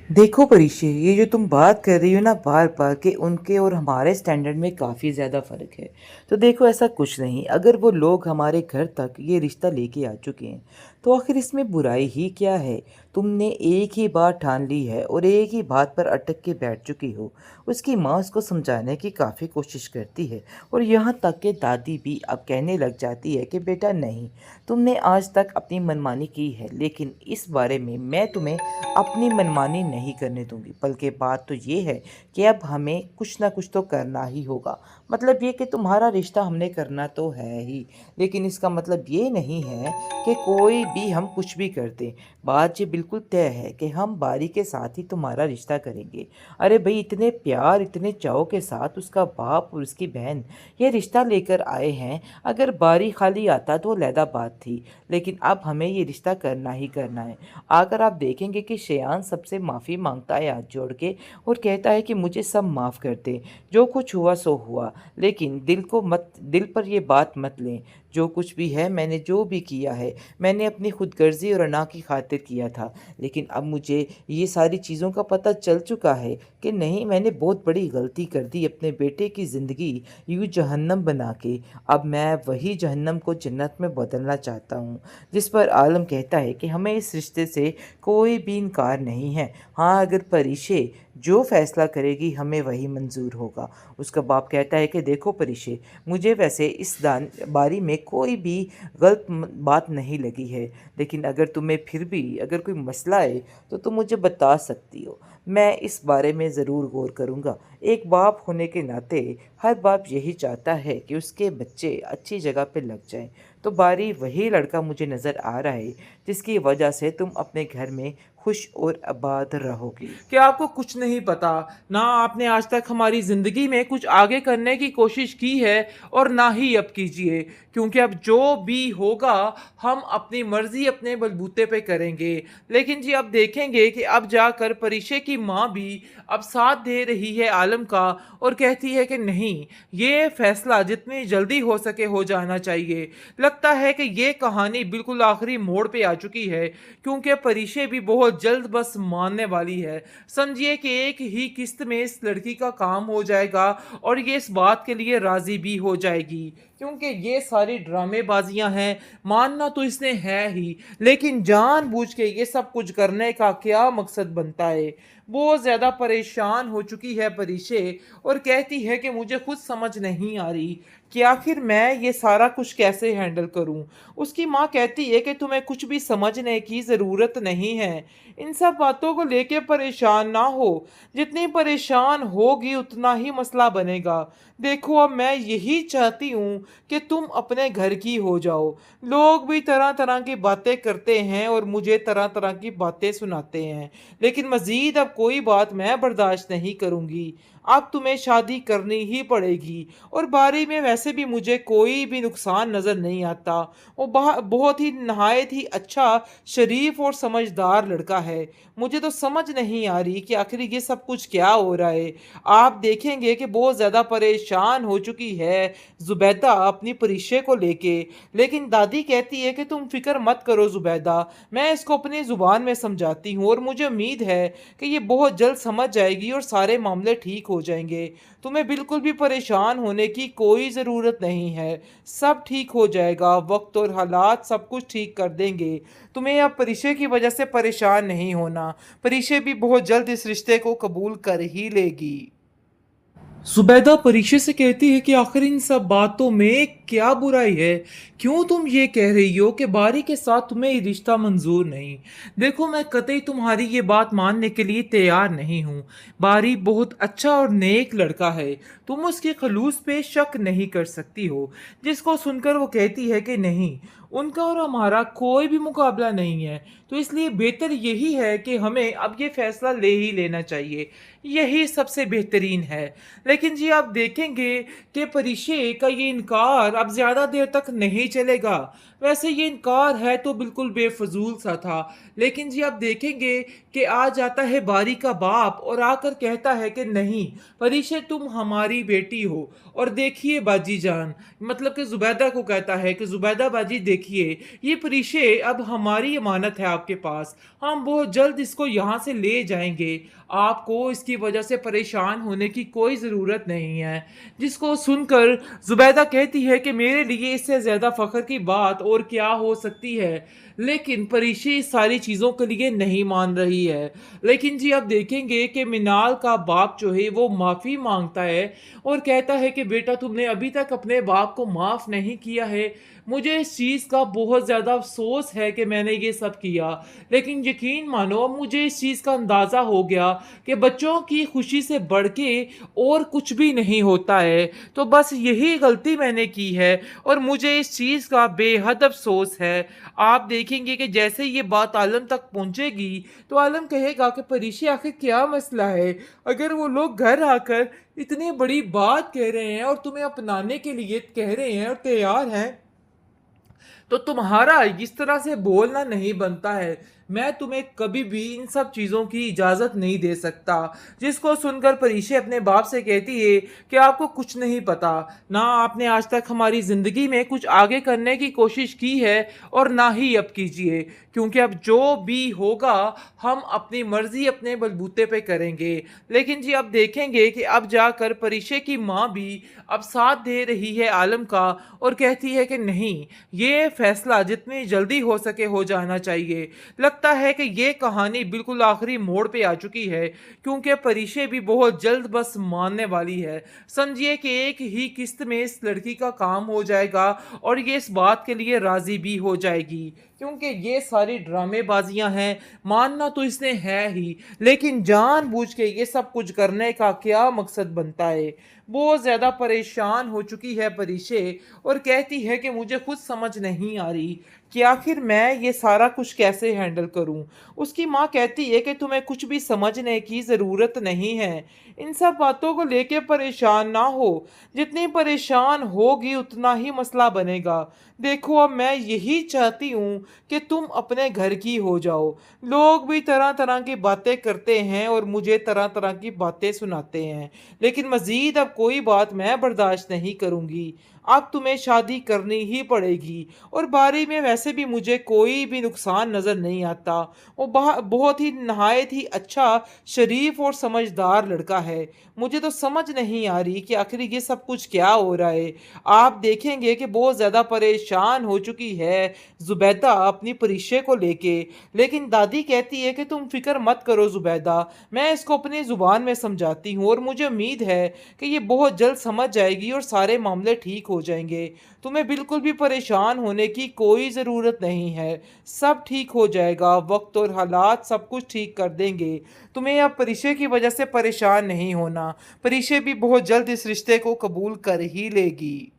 देखो परीक्षे, ये जो तुम बात कर रही हो ना बार बार कि उनके और हमारे स्टैंडर्ड में काफ़ी ज़्यादा फ़र्क है। तो देखो ऐसा कुछ नहीं, अगर वो लोग हमारे घर तक ये रिश्ता लेके आ चुके हैं तो आखिर इसमें बुराई ही क्या है। तुमने एक ही बात ठान ली है और एक ही बात पर अटक के बैठ चुकी हो। उसकी माँ उसको समझाने की काफ़ी कोशिश करती है और यहाँ तक कि दादी भी अब कहने लग जाती है कि बेटा नहीं, तुमने आज तक अपनी मनमानी की है, लेकिन इस बारे में मैं तुम्हें अपनी मनमानी नहीं करने दूंगी। बल्कि बात तो ये है कि अब हमें कुछ ना कुछ तो करना ही होगा। मतलब ये कि तुम्हारा रिश्ता हमने करना तो है ही, लेकिन इसका मतलब ये नहीं है कि कोई भी हम कुछ भी कर दें। बात ये बिल्कुल तय है कि हम बारी के साथ ही तुम्हारा रिश्ता करेंगे। अरे भाई, इतने प्यार इतने चाव के साथ उसका बाप और उसकी बहन ये रिश्ता लेकर आए हैं। अगर बारी खाली आता तो लैदा बात थी, लेकिन अब हमें ये रिश्ता करना ही करना है। आकर आप देखेंगे कि शेयान सबसे माफ़ी मांगता है हाथ जोड़ के और कहता है कि मुझे सब माफ़ कर दे, जो कुछ हुआ सो हुआ। लेकिन दिल पर ये बात मत लें। जो कुछ भी है, मैंने जो भी किया है, मैंने अपनी खुदगर्जी और अना की खातिर किया था। लेकिन अब मुझे ये सारी चीज़ों का पता चल चुका है कि नहीं, मैंने बहुत बड़ी गलती कर दी अपने बेटे की ज़िंदगी यूँ जहन्नम बना के। अब मैं वही जहन्नम को जन्नत में बदलना चाहता हूँ। जिस पर आलम कहता है कि हमें इस रिश्ते से कोई भी इनकार नहीं है। हाँ, अगर परिशे जो फैसला करेगी हमें वही मंजूर होगा। उसका बाप कहता है कि देखो परिशे, मुझे वैसे इस दान बारी में कोई भी बात नहीं लगी है, लेकिन अगर तुम्हें फिर भी अगर कोई मसला है तो तुम मुझे बता सकती हो। मैं इस बारे में ज़रूर गौर करूँगा। एक बाप होने के नाते हर बाप यही चाहता है कि उसके बच्चे अच्छी जगह पे लग जाएं। तो बारी वही लड़का मुझे नज़र आ रहा है जिसकी वजह से तुम अपने घर में खुश और आबाद रहोगी। क्या आपको कुछ नहीं पता? ना आपने आज तक हमारी ज़िंदगी में कुछ आगे करने की कोशिश की है और ना ही अब कीजिए, क्योंकि अब जो भी होगा हम अपनी मर्ज़ी अपने बलबूते पे करेंगे। लेकिन जी अब देखेंगे कि अब जाकर परिशे की माँ भी अब साथ दे रही है आलम का और कहती है कि नहीं, ये फ़ैसला जितनी जल्दी हो सके हो जाना चाहिए। लगता है कि ये कहानी बिल्कुल आखिरी मोड़ पे आ चुकी है, क्योंकि परिशे भी बहुत जल्द बस मानने वाली है। समझिए कि एक ही किस्त में इस लड़की का काम हो जाएगा और ये इस बात के लिए राजी भी हो जाएगी, क्योंकि ये सारी ड्रामेबाजियां हैं। मानना तो इसने है ही, लेकिन जानबूझ के ये सब कुछ करने का क्या मकसद बनता है। बहुत ज़्यादा परेशान हो चुकी है परिशे और कहती है कि मुझे खुद समझ नहीं आ रही कि आखिर मैं ये सारा कुछ कैसे हैंडल करूं। उसकी माँ कहती है कि तुम्हें कुछ भी समझने की ज़रूरत नहीं है। इन सब बातों को लेके परेशान ना हो। जितनी परेशान होगी उतना ही मसला बनेगा। देखो, अब मैं यही चाहती हूँ कि तुम अपने घर की हो जाओ। लोग भी तरह तरह की बातें करते हैं और मुझे तरह तरह की बातें सुनाते हैं, लेकिन मज़ीद अब कोई बात मैं बर्दाश्त नहीं करूँगी। अब तुम्हें शादी करनी ही पड़ेगी। और बारी में वैसे भी मुझे कोई भी नुकसान नज़र नहीं आता। वो बहुत ही नहायत ही अच्छा, शरीफ और समझदार लड़का है। मुझे तो समझ नहीं आ रही कि आखिर ये सब कुछ क्या हो रहा है। आप देखेंगे कि बहुत ज़्यादा परेशान हो चुकी है जुबैदा अपनी परिशे को लेके। लेकिन दादी कहती है कि तुम फिक्र मत करो जुबैदा, मैं इसको अपनी ज़ुबान में समझाती हूँ और मुझे उम्मीद है कि ये बहुत जल्द समझ जाएगी और सारे मामले ठीक हो जाएंगे। तुम्हें बिल्कुल भी परेशान होने की कोई ज़रूरत नहीं है। सब ठीक हो जाएगा, वक्त और हालात सब कुछ ठीक कर देंगे। तुम्हें अब परिशे की वजह से परेशान नहीं होना। परिशे भी बहुत जल्द इस रिश्ते को कबूल कर ही लेगी। जुबैदा परीक्षे से कहती है कि आखिर इन सब बातों में क्या बुराई है? क्यों तुम ये कह रही हो कि बारी के साथ तुम्हें ये रिश्ता मंजूर नहीं? देखो, मैं कतई तुम्हारी ये बात मानने के लिए तैयार नहीं हूँ। बारी बहुत अच्छा और नेक लड़का है, तुम उसके खलूस पे शक नहीं कर सकती हो। जिसको सुनकर वो कहती है कि नहीं, उनका और हमारा कोई भी मुकाबला नहीं है, तो इसलिए बेहतर यही है कि हमें अब ये फैसला ले ही लेना चाहिए। यही सबसे बेहतरीन है। लेकिन जी आप देखेंगे कि परिशे का ये इनकार अब ज़्यादा देर तक नहीं चलेगा। वैसे ये इनकार है तो बिल्कुल बेफजूल सा था, लेकिन जी आप देखेंगे कि आ जाता है बारी का बाप और आकर कहता है कि नहीं, परिशे तुम हमारी बेटी हो। और देखिए बाजी जान, मतलब कि जुबैदा को कहता है कि जुबैदा बाजी देखिए, ये परिशे अब हमारी अमानत है आपके पास। हम बहुत जल्द इसको यहाँ से ले जाएँगे। आपको इसकी वजह से परेशान होने की कोई ज़रूरत नहीं है। जिसको सुनकर ज़ुबैदा कहती है कि मेरे लिए इससे ज़्यादा फ़ख्र की बात और क्या हो सकती है। लेकिन परिशे इस सारी चीज़ों के लिए नहीं मान रही है। लेकिन जी, अब देखेंगे कि मिनाल का बाप जो है वो माफ़ी माँगता है और कहता है कि बेटा, तुमने अभी तक अपने बाप को माफ़ नहीं किया है। मुझे इस चीज़ का बहुत ज़्यादा अफ़सोस है कि मैंने ये सब किया। लेकिन यकीन मानो, अब मुझे इस चीज़ का अंदाज़ा हो गया कि बच्चों की खुशी से बढ़ के और कुछ भी नहीं होता है। तो बस यही गलती मैंने की है और मुझे इस चीज़ का बेहद अफ़सोस है। आप देखेंगे कि जैसे ये बात आलम तक पहुँचेगी, तो आलम कहेगा कि परिशे, आखिर क्या मसला है? अगर वो लोग घर आकर इतनी बड़ी बात कह रहे हैं और तुम्हें अपनाने के लिए कह रहे हैं और तैयार हैं, तो तुम्हारा इस तरह से बोलना नहीं बनता है। मैं तुम्हें कभी भी इन सब चीज़ों की इजाज़त नहीं दे सकता। जिसको सुनकर परिशे अपने बाप से कहती है कि आपको कुछ नहीं पता। ना आपने आज तक हमारी ज़िंदगी में कुछ आगे करने की कोशिश की है और ना ही अब कीजिए। क्योंकि अब जो भी होगा, हम अपनी मर्ज़ी अपने बलबूते पे करेंगे। लेकिन जी, अब देखेंगे कि अब जाकर परिशे की माँ भी अब साथ दे रही है आलम का और कहती है कि नहीं, ये फैसला जितनी जल्दी हो सके हो जाना चाहिए। लगता है कि ये कहानी बिल्कुल आखिरी मोड़ पे आ चुकी है, क्योंकि परिशे भी बहुत जल्द बस मानने वाली है। समझिए कि एक ही किस्त में इस लड़की का काम हो जाएगा और ये इस बात के लिए राज़ी भी हो जाएगी, क्योंकि ये सारी ड्रामेबाजियां हैं। मानना तो इसने है ही, लेकिन जानबूझ के ये सब कुछ करने का क्या मकसद बनता है? बहुत ज़्यादा परेशान हो चुकी है परिशे और कहती है कि मुझे खुद समझ नहीं आ रही कि आखिर मैं ये सारा कुछ कैसे हैंडल करूं। उसकी माँ कहती है कि तुम्हें कुछ भी समझने की ज़रूरत नहीं है। इन सब बातों को लेके परेशान ना हो। जितनी परेशान होगी उतना ही मसला बनेगा। देखो, अब मैं यही चाहती हूँ कि तुम अपने घर की हो जाओ। लोग भी तरह तरह की बातें करते हैं और मुझे तरह तरह की बातें सुनाते हैं, लेकिन मज़ीद अब कोई बात मैं बर्दाश्त नहीं करूँगी। अब तुम्हें शादी करनी ही पड़ेगी और बारी में वैसे भी मुझे कोई भी नुकसान नज़र नहीं आता। वो बहुत ही नहायत ही अच्छा, शरीफ और समझदार लड़का है। मुझे तो समझ नहीं आ रही कि आखिर ये सब कुछ क्या हो रहा है। आप देखेंगे कि बहुत ज़्यादा परेशान हो चुकी है ज़ुबैदा अपनी परिशे को लेके। लेकिन दादी कहती है कि तुम फ़िक्र मत करो ज़ुबैदा, मैं इसको अपनी ज़ुबान में समझाती हूँ और मुझे उम्मीद है कि ये बहुत जल्द समझ जाएगी और सारे मामले ठीक हो जाएंगे। तुम्हें बिल्कुल भी परेशान होने की कोई ज़रूरत नहीं है। सब ठीक हो जाएगा, वक्त और हालात सब कुछ ठीक कर देंगे। तुम्हें अब परिशे की वजह से परेशान नहीं होना। परिशे भी बहुत जल्द इस रिश्ते को कबूल कर ही लेगी।